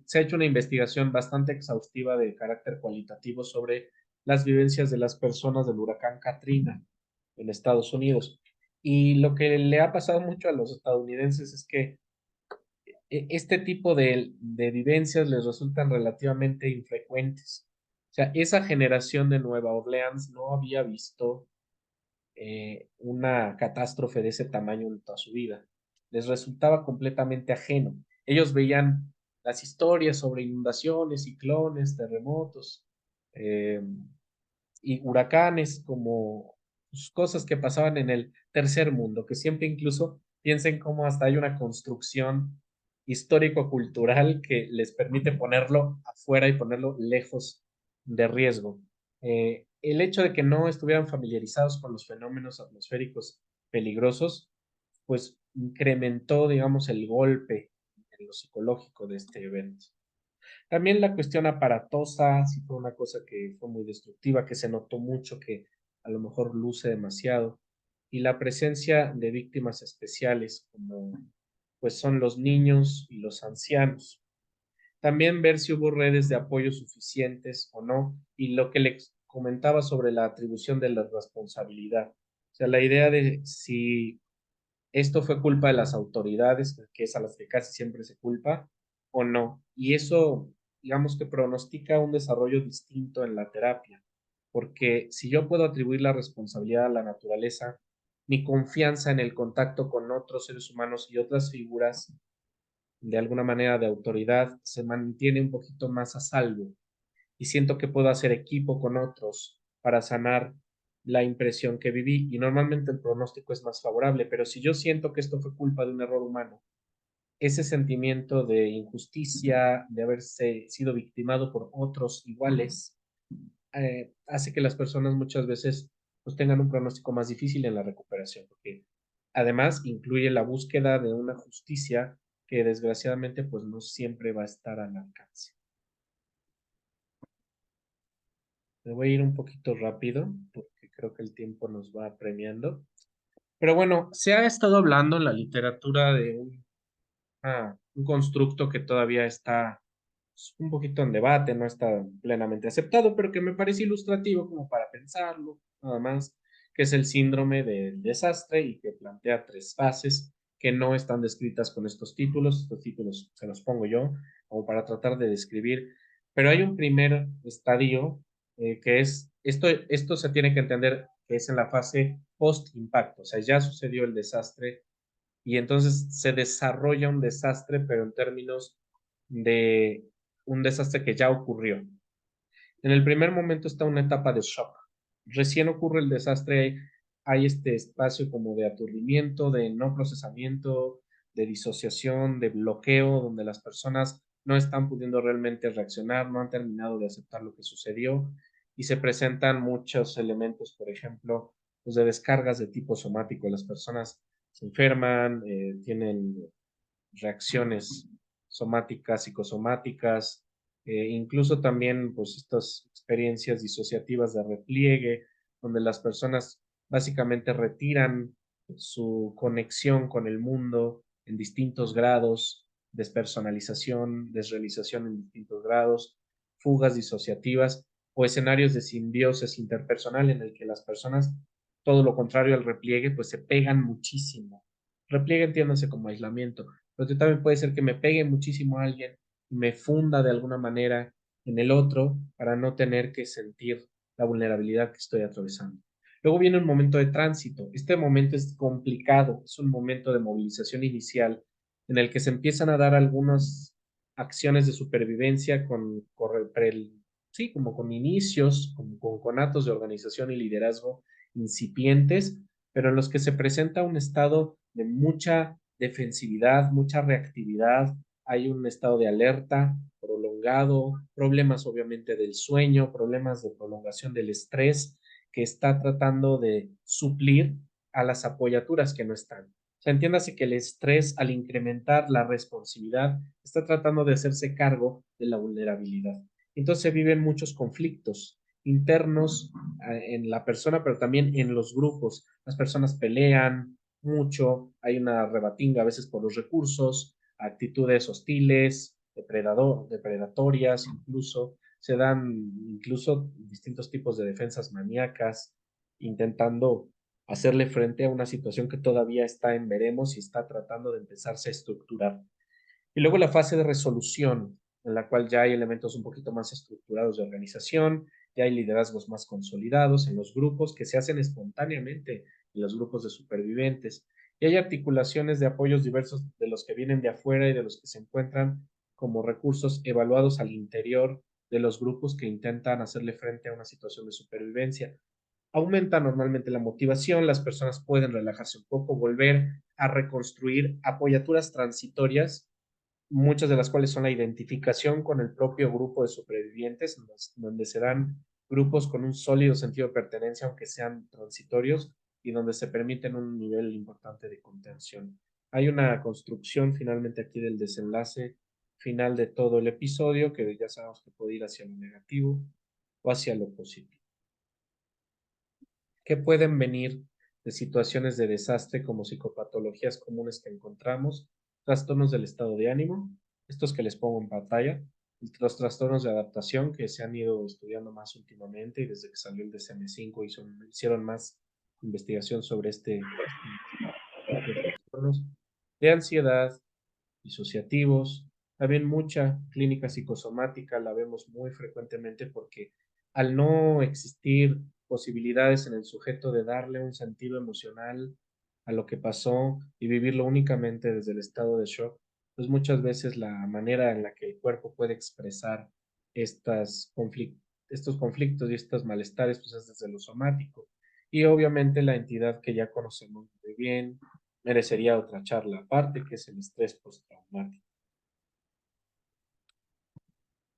se ha hecho una investigación bastante exhaustiva de carácter cualitativo sobre las vivencias de las personas del huracán Katrina en Estados Unidos. Y lo que le ha pasado mucho a los estadounidenses es que este tipo de vivencias les resultan relativamente infrecuentes. O sea, esa generación de Nueva Orleans no había visto una catástrofe de ese tamaño en toda su vida. Les resultaba completamente ajeno. Ellos veían las historias sobre inundaciones, ciclones, terremotos eh, y huracanes como pues, cosas que pasaban en el tercer mundo, que siempre incluso piensen cómo hasta hay una construcción histórico-cultural que les permite ponerlo afuera y ponerlo lejos de riesgo. El hecho de que no estuvieran familiarizados con los fenómenos atmosféricos peligrosos, pues incrementó, digamos, el golpe en lo psicológico de este evento. También la cuestión aparatosa, sí fue una cosa que fue muy destructiva, que se notó mucho, que a lo mejor luce demasiado. Y la presencia de víctimas especiales, como pues son los niños y los ancianos. También ver si hubo redes de apoyo suficientes o no, y lo que les comentaba sobre la atribución de la responsabilidad. O sea, la idea de si esto fue culpa de las autoridades, que es a las que casi siempre se culpa, o no. Y eso, digamos que pronostica un desarrollo distinto en la terapia, porque si yo puedo atribuir la responsabilidad a la naturaleza, mi confianza en el contacto con otros seres humanos y otras figuras de alguna manera de autoridad se mantiene un poquito más a salvo y siento que puedo hacer equipo con otros para sanar la impresión que viví y normalmente el pronóstico es más favorable, pero si yo siento que esto fue culpa de un error humano, ese sentimiento de injusticia, de haberse sido victimado por otros iguales, hace que las personas muchas veces pues, tengan un pronóstico más difícil en la recuperación, porque además incluye la búsqueda de una justicia que desgraciadamente pues no siempre va a estar al alcance. Me voy a ir un poquito rápido porque creo que el tiempo nos va apremiando. Pero bueno, se ha estado hablando en la literatura de un constructo que todavía está pues, un poquito en debate, no está plenamente aceptado, pero que me parece ilustrativo como para pensarlo, nada más, que es el síndrome del desastre y que plantea tres fases que no están descritas con estos títulos. Estos títulos se los pongo yo como para tratar de describir, pero hay un primer estadio que es, esto se tiene que entender que es en la fase post-impacto, o sea, ya sucedió el desastre y entonces se desarrolla un desastre, pero en términos de un desastre que ya ocurrió. En el primer momento está una etapa de shock. Recién ocurre el desastre, hay este espacio como de aturdimiento, de no procesamiento, de disociación, de bloqueo, donde las personas no están pudiendo realmente reaccionar, no han terminado de aceptar lo que sucedió y se presentan muchos elementos, por ejemplo, pues de descargas de tipo somático. Las personas se enferman, tienen reacciones somáticas, psicosomáticas, incluso también pues estas experiencias disociativas de repliegue, donde las personas básicamente retiran su conexión con el mundo en distintos grados, despersonalización, desrealización en distintos grados, fugas disociativas o escenarios de simbiosis interpersonal en el que las personas, todo lo contrario al repliegue, pues se pegan muchísimo. Repliegue entiéndase como aislamiento, pero también puede ser que me pegue muchísimo a alguien y me funda de alguna manera en el otro para no tener que sentir la vulnerabilidad que estoy atravesando. Luego viene un momento de tránsito. Este momento es complicado, es un momento de movilización inicial en el que se empiezan a dar algunas acciones de supervivencia sí, como con inicios, como con conatos de organización y liderazgo incipientes, pero en los que se presenta un estado de mucha defensividad, mucha reactividad, hay un estado de alerta prolongado, problemas obviamente del sueño, problemas de prolongación del estrés que está tratando de suplir a las apoyaturas que no están. O sea, entiéndase que el estrés, al incrementar la responsividad, está tratando de hacerse cargo de la vulnerabilidad. Entonces se viven muchos conflictos internos en la persona, pero también en los grupos. Las personas pelean mucho, hay una rebatinga a veces por los recursos, actitudes hostiles, depredatorias, incluso se dan incluso distintos tipos de defensas maníacas, intentando hacerle frente a una situación que todavía está en veremos y está tratando de empezarse a estructurar. Y luego la fase de resolución, en la cual ya hay elementos un poquito más estructurados de organización, ya hay liderazgos más consolidados en los grupos que se hacen espontáneamente en los grupos de supervivientes. Y hay articulaciones de apoyos diversos de los que vienen de afuera y de los que se encuentran como recursos evaluados al interior de los grupos que intentan hacerle frente a una situación de supervivencia. Aumenta normalmente la motivación, las personas pueden relajarse un poco, volver a reconstruir apoyaturas transitorias, muchas de las cuales son la identificación con el propio grupo de supervivientes, donde se dan grupos con un sólido sentido de pertenencia, aunque sean transitorios, y donde se permiten un nivel importante de contención. Hay una construcción finalmente aquí del desenlace final de todo el episodio, que ya sabemos que puede ir hacia lo negativo o hacia lo positivo. ¿Qué pueden venir de situaciones de desastre como psicopatologías comunes que encontramos? Trastornos del estado de ánimo, estos que les pongo en pantalla, los trastornos de adaptación que se han ido estudiando más últimamente y desde que salió el DSM-5 hicieron más investigación sobre este tipo de trastornos, de ansiedad, disociativos, también mucha clínica psicosomática la vemos muy frecuentemente porque al no existir posibilidades en el sujeto de darle un sentido emocional a lo que pasó y vivirlo únicamente desde el estado de shock, pues muchas veces la manera en la que el cuerpo puede expresar estos conflictos y estos malestares pues es desde lo somático. Y obviamente la entidad que ya conocemos muy bien merecería otra charla aparte, que es el estrés postraumático.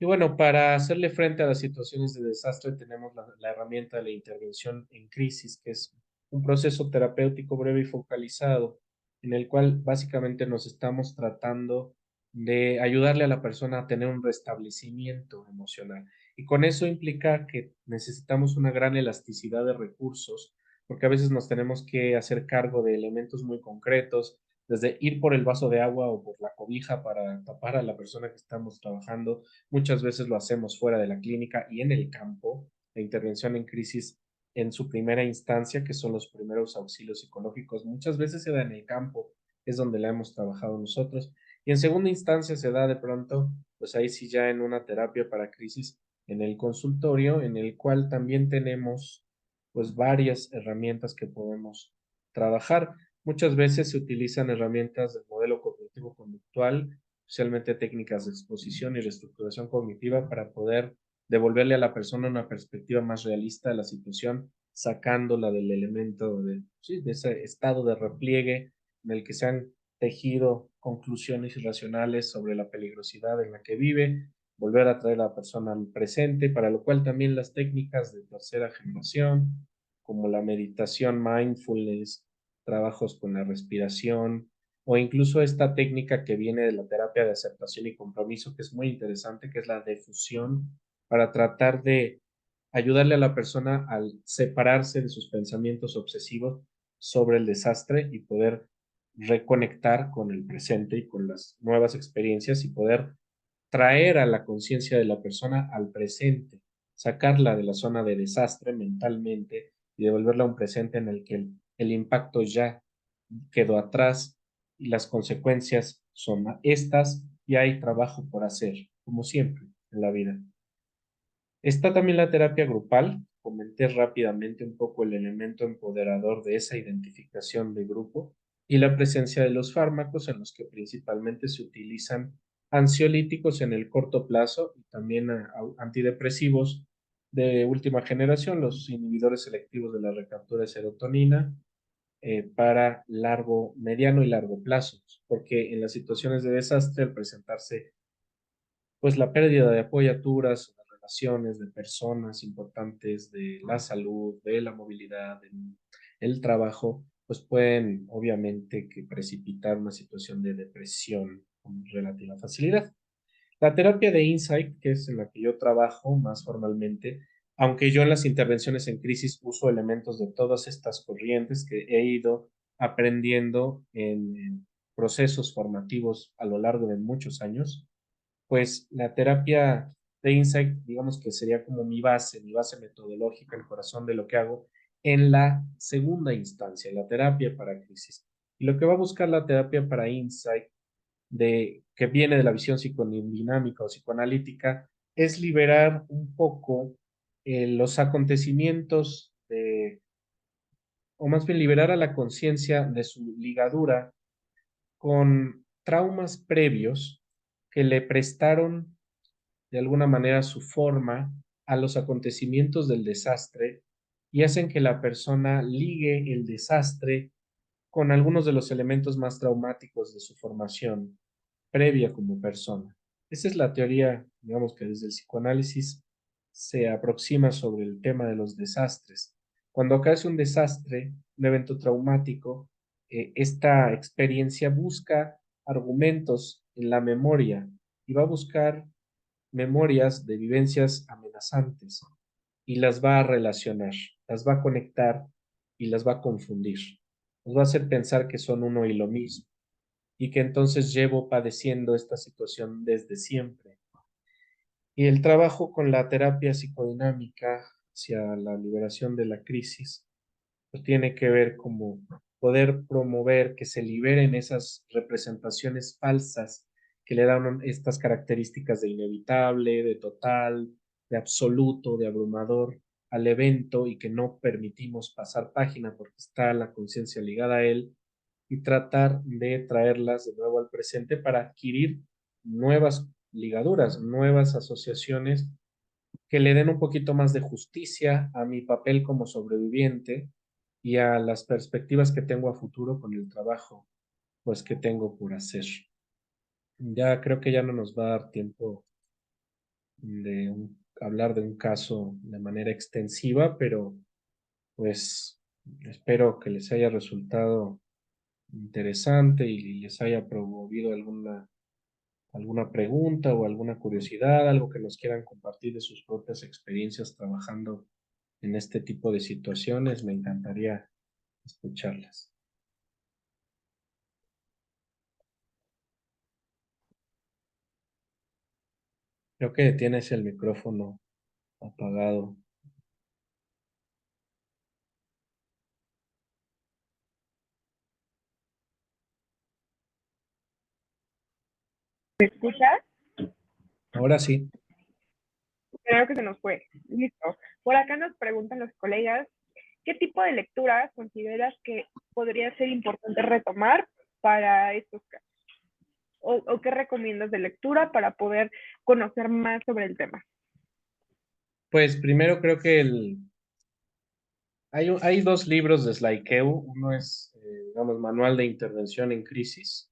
Y bueno, para hacerle frente a las situaciones de desastre tenemos la herramienta de la intervención en crisis, que es un proceso terapéutico breve y focalizado, en el cual básicamente nos estamos tratando de ayudarle a la persona a tener un restablecimiento emocional. Y con eso implica que necesitamos una gran elasticidad de recursos, porque a veces nos tenemos que hacer cargo de elementos muy concretos, desde ir por el vaso de agua o por la cobija para tapar a la persona que estamos trabajando. Muchas veces lo hacemos fuera de la clínica y en el campo. La intervención en crisis en su primera instancia, que son los primeros auxilios psicológicos, muchas veces se da en el campo, es donde la hemos trabajado nosotros. Y en segunda instancia se da de pronto, pues ahí sí ya en una terapia para crisis en el consultorio, en el cual también tenemos pues varias herramientas que podemos trabajar. Muchas veces se utilizan herramientas del modelo cognitivo-conductual, especialmente técnicas de exposición y reestructuración cognitiva para poder devolverle a la persona una perspectiva más realista de la situación, sacándola del elemento sí, de ese estado de repliegue en el que se han tejido conclusiones irracionales sobre la peligrosidad en la que vive, volver a traer a la persona al presente, para lo cual también las técnicas de tercera generación, como la meditación mindfulness, trabajos con la respiración, o incluso esta técnica que viene de la terapia de aceptación y compromiso, que es muy interesante, que es la defusión, para tratar de ayudarle a la persona al separarse de sus pensamientos obsesivos sobre el desastre y poder reconectar con el presente y con las nuevas experiencias y poder traer a la conciencia de la persona al presente, sacarla de la zona de desastre mentalmente y devolverla a un presente en el que el impacto ya quedó atrás y las consecuencias son estas y hay trabajo por hacer, como siempre en la vida. Está también la terapia grupal. Comenté rápidamente un poco el elemento empoderador de esa identificación de grupo y la presencia de los fármacos en los que principalmente se utilizan ansiolíticos en el corto plazo y también antidepresivos de última generación, los inhibidores selectivos de la recaptura de serotonina para mediano y largo plazo, porque en las situaciones de desastre, al presentarse pues la pérdida de apoyaturas, de relaciones, de personas importantes, de la salud, de la movilidad, el trabajo, pues pueden obviamente que precipitar una situación de depresión con relativa facilidad. La terapia de Insight, que es en la que yo trabajo más formalmente, aunque yo en las intervenciones en crisis uso elementos de todas estas corrientes que he ido aprendiendo en procesos formativos a lo largo de muchos años, pues la terapia de Insight, digamos que sería como mi base metodológica, el corazón de lo que hago en la segunda instancia, la terapia para crisis. Y lo que va a buscar la terapia para Insight, que viene de la visión psicodinámica o psicoanalítica, es liberar un poco los acontecimientos o más bien liberar a la conciencia de su ligadura con traumas previos que le prestaron de alguna manera su forma a los acontecimientos del desastre y hacen que la persona ligue el desastre con algunos de los elementos más traumáticos de su formación previa como persona. Esa es la teoría, digamos que desde el psicoanálisis se aproxima sobre el tema de los desastres. Cuando acaece un desastre, un evento traumático, esta experiencia busca argumentos en la memoria y va a buscar memorias de vivencias amenazantes y las va a relacionar, las va a conectar y las va a confundir. Nos va a hacer pensar que son uno y lo mismo y que entonces llevo padeciendo esta situación desde siempre. Y el trabajo con la terapia psicodinámica hacia la liberación de la crisis, pues tiene que ver como poder promover que se liberen esas representaciones falsas que le dan estas características de inevitable, de total, de absoluto, de abrumador al evento y que no permitimos pasar página porque está la conciencia ligada a él y tratar de traerlas de nuevo al presente para adquirir nuevas ligaduras, nuevas asociaciones que le den un poquito más de justicia a mi papel como sobreviviente y a las perspectivas que tengo a futuro con el trabajo pues que tengo por hacer. Ya creo que ya no nos va a dar tiempo de hablar de un caso de manera extensiva, pero pues espero que les haya resultado interesante y les haya promovido alguna pregunta o alguna curiosidad, algo que nos quieran compartir de sus propias experiencias trabajando en este tipo de situaciones. Me encantaría escucharlas. Creo que tienes el micrófono apagado. ¿Me escuchas? Ahora sí. Creo que se nos fue. Listo. Por acá nos preguntan los colegas, ¿qué tipo de lecturas consideras que podría ser importante retomar para estos casos? ¿O qué recomiendas de lectura para poder conocer más sobre el tema? Pues primero creo que hay dos libros de Slaikeau. Uno es, digamos, Manual de Intervención en Crisis,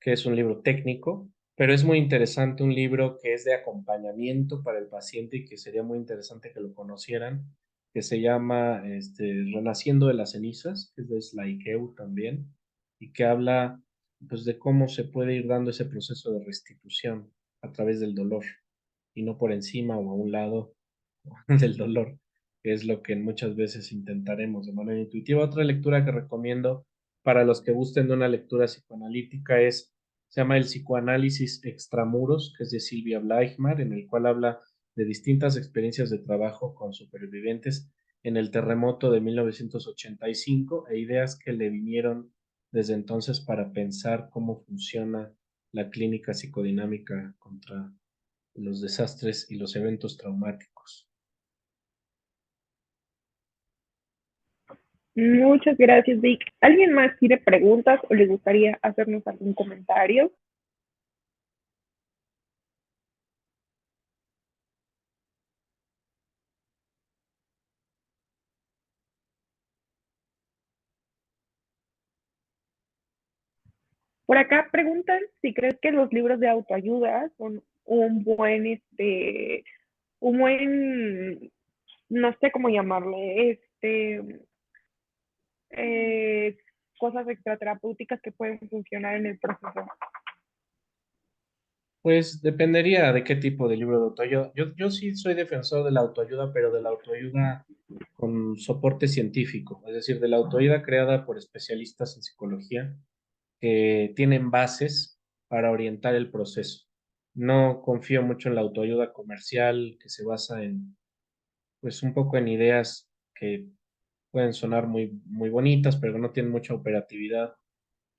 que es un libro técnico, pero es muy interesante un libro que es de acompañamiento para el paciente y que sería muy interesante que lo conocieran, que se llama Renaciendo de las cenizas, que es de Slaikeau también, y que habla pues de cómo se puede ir dando ese proceso de restitución a través del dolor y no por encima o a un lado del dolor, que es lo que muchas veces intentaremos de manera intuitiva. Otra lectura que recomiendo para los que gusten de una lectura psicoanalítica se llama El psicoanálisis extramuros, que es de Silvia Bleichmar, en el cual habla de distintas experiencias de trabajo con supervivientes en el terremoto de 1985 e ideas que le vinieron desde entonces para pensar cómo funciona la clínica psicodinámica contra los desastres y los eventos traumáticos. Muchas gracias, Vic. ¿Alguien más tiene preguntas o le gustaría hacernos algún comentario? Por acá preguntan si crees que los libros de autoayuda son un buen, no sé cómo llamarle, eh, cosas extraterapéuticas que pueden funcionar en el proceso. Pues dependería de qué tipo de libro de autoayuda. Yo sí soy defensor de la autoayuda, pero de la autoayuda con soporte científico, es decir, de la autoayuda creada por especialistas en psicología que tienen bases para orientar el proceso. No confío mucho en la autoayuda comercial que se basa en, pues un poco en ideas que pueden sonar muy bonitas, pero no tienen mucha operatividad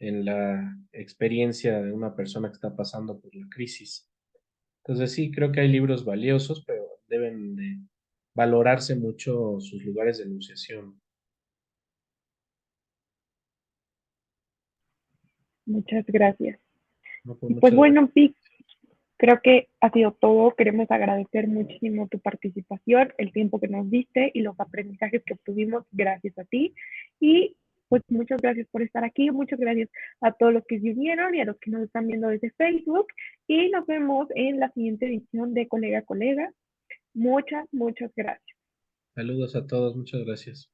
en la experiencia de una persona que está pasando por la crisis. Entonces sí, creo que hay libros valiosos, pero deben de valorarse mucho sus lugares de enunciación. Muchas gracias. No, pues Y pues muchas gracias. bueno, Vic, creo que ha sido todo. Queremos agradecer muchísimo tu participación, el tiempo que nos diste y los aprendizajes que obtuvimos gracias a ti. Y pues muchas gracias por estar aquí. Muchas gracias a todos los que se unieron y a los que nos están viendo desde Facebook. Y nos vemos en la siguiente edición de Colega a Colega. Muchas gracias. Saludos a todos, muchas gracias.